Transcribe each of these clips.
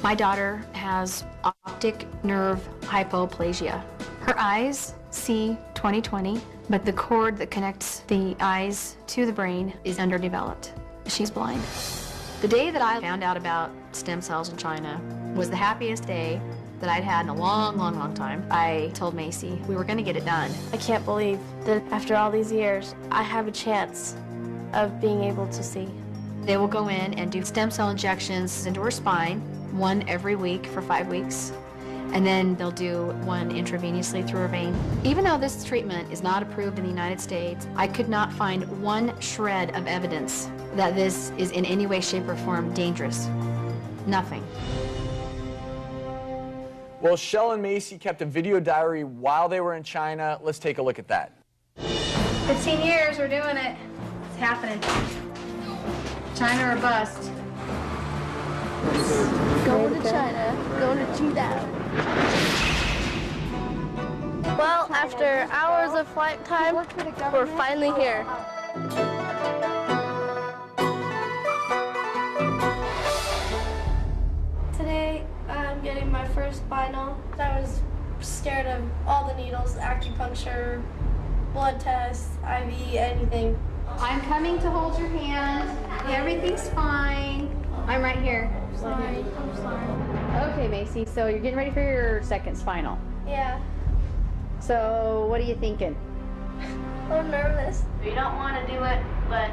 My daughter has optic nerve hypoplasia. Her eyes see 20/20, but the cord that connects the eyes to the brain is underdeveloped. She's blind. The day that I found out about stem cells in China was the happiest day that I'd had in a long, long, long time. I told Macy we were going to get it done. I can't believe that after all these years, I have a chance of being able to see. They will go in and do stem cell injections into her spine, one every week for 5 weeks, and then they'll do one intravenously through her vein. Even though this treatment is not approved in the United States, I could not find one shred of evidence that this is in any way, shape, or form dangerous. Nothing. Well, Shell and Macy kept a video diary while they were in China. Let's take a look at that. 15 years, we're doing it. It's happening. China or bust. Going to China, going to China. Well, after hours of flight time, we're finally here. Today, I'm getting my first spinal. I was scared of all the needles, acupuncture, blood tests, IV, anything. I'm coming to hold your hand. Everything's fine. I'm right here. Sorry, I'm sorry. Okay, Macy, so you're getting ready for your second spinal. Yeah, So what are you thinking? I'm nervous. You don't want to do it, but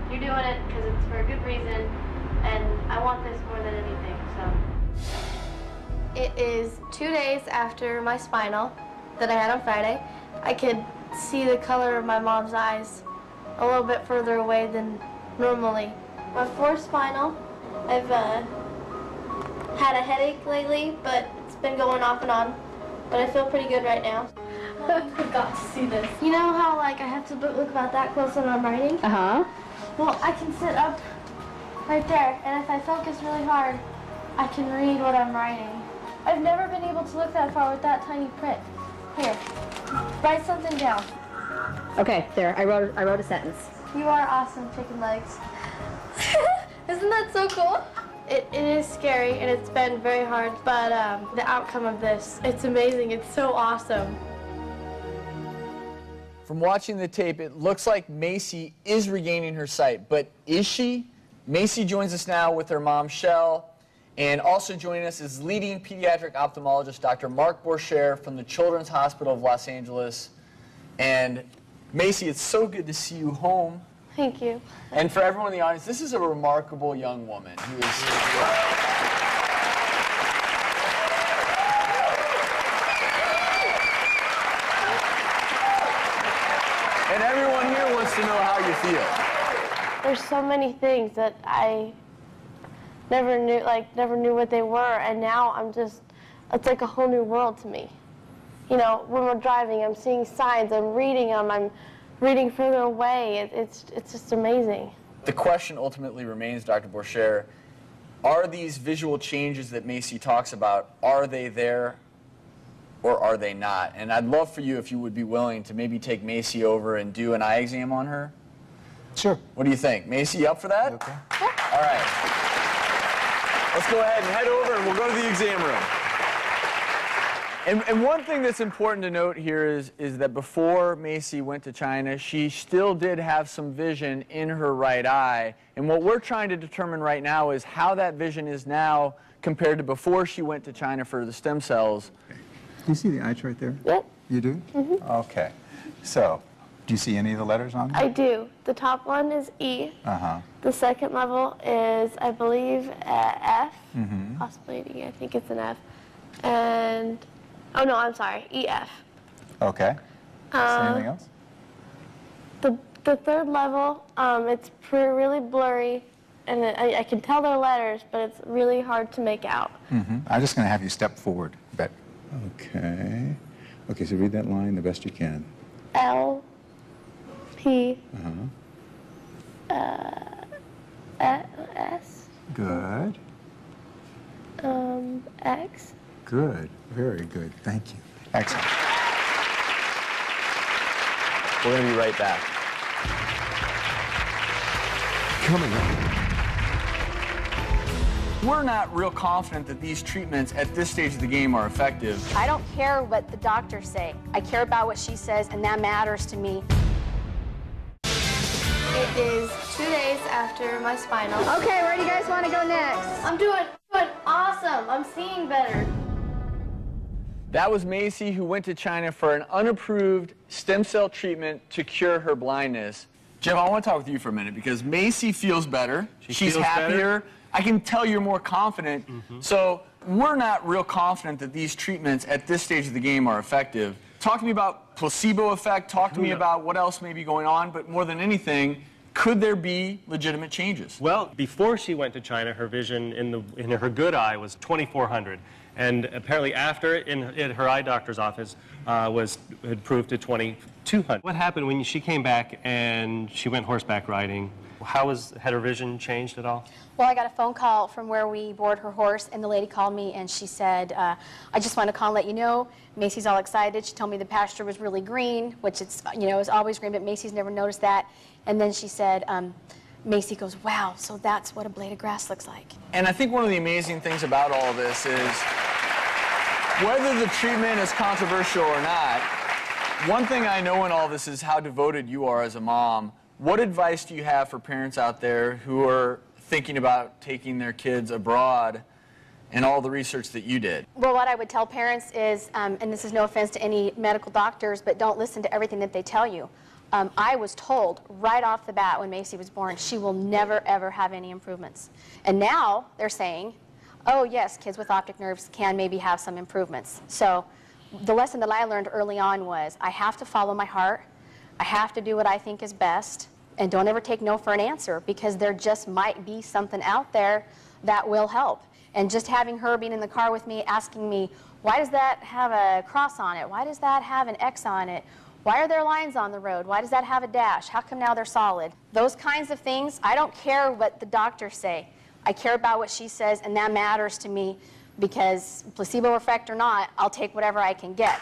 you're doing it because it's for a good reason, and I want this more than anything, so. It is 2 days after my spinal that I had on Friday. I could see the color of my mom's eyes a little bit further away than normally. My fourth spinal, I've had a headache lately, but it's been going off and on. But I feel pretty good right now. I got to see this. You know how like I have to look about that close when I'm writing? Uh-huh. Well, I can sit up right there, and if I focus really hard, I can read what I'm writing. I've never been able to look that far with that tiny print. Here, write something down. Okay, there, I wrote a sentence. You are awesome, chicken legs. Isn't that so cool? It is scary, and it's been very hard, but the outcome of this, it's amazing. It's so awesome. From watching the tape, it looks like Macy is regaining her sight, but is she? Macy joins us now with her mom, Shell, and also joining us is leading pediatric ophthalmologist Dr. Mark Borchere from the Children's Hospital of Los Angeles. And Macy, it's so good to see you home. Thank you. And for everyone in the audience, this is a remarkable young woman who is... And everyone here wants to know how you feel. There's so many things that I never knew what they were, and now I'm just, it's like a whole new world to me. You know, when we're driving, I'm seeing signs, I'm reading them, I'm reading further away. It's just amazing. The question ultimately remains, Dr. Borchere, are these visual changes that Macy talks about, are they there or are they not? And I'd love for you, if you would be willing, to maybe take Macy over and do an eye exam on her. Sure. What do you think? Macy, up for that? Okay. All right. Let's go ahead and head over and we'll go to the exam room. And one thing that's important to note here is that before Macy went to China, she still did have some vision in her right eye. And what we're trying to determine right now is how that vision is now compared to before she went to China for the stem cells. Okay. Do you see the eye chart there? Yep. You do? Mm-hmm. Okay. So, do you see any of the letters on there? I do. The top one is E. Uh-huh. The second level is, I believe, F. Mm-hmm. Possibly an E. I think it's an F. And, oh no, I'm sorry, EF. Okay. Anything else? The third level, it's really blurry, and I can tell their letters, but it's really hard to make out. Mm-hmm. I'm just going to have you step forward a bit. Okay. Okay, so read that line the best you can. L, P, S, Good. X. Good. Very good. Thank you. Excellent. We're going to be right back. Coming up. we're not real confident that these treatments at this stage of the game are effective. I don't care what the doctors say. I care about what she says, and that matters to me. It is 2 days after my spinal. Okay, where do you guys want to go next? I'm doing awesome. I'm seeing better. That was Macy, who went to China for an unapproved stem cell treatment to cure her blindness. Jeff, I want to talk with you for a minute because Macy feels better. She's happier. Better. I can tell you're more confident. So we're not real confident that these treatments at this stage of the game are effective. Talk to me about placebo effect. Talk to me about what else may be going on. But more than anything, could there be legitimate changes? Well, before she went to China, her vision in her good eye was 2400. And apparently after, in her eye doctor's office, had improved to 2200. What happened when she came back and she went horseback riding? Had her vision changed at all? Well, I got a phone call from where we board her horse, and the lady called me and she said, I just want to call and let you know, Macy's all excited. She told me the pasture was really green, which it's, it's always green, but Macy's never noticed that. And then she said, Macy goes, wow, so that's what a blade of grass looks like. And I think one of the amazing things about all of this is whether the treatment is controversial or not, one thing I know in all this is how devoted you are as a mom. What advice do you have for parents out there who are thinking about taking their kids abroad and all the research that you did? Well, what I would tell parents is, and this is no offense to any medical doctors, but don't listen to everything that they tell you. I was told right off the bat when Macy was born, she will never, ever have any improvements. And now they're saying, oh, yes, kids with optic nerves can maybe have some improvements. So the lesson that I learned early on was I have to follow my heart. I have to do what I think is best. And don't ever take no for an answer, because there just might be something out there that will help. And just having her being in the car with me, asking me, why does that have a cross on it? Why does that have an X on it? Why are there lines on the road? Why does that have a dash? How come now they're solid? Those kinds of things, I don't care what the doctors say. I care about what she says, and that matters to me, because placebo effect or not, I'll take whatever I can get.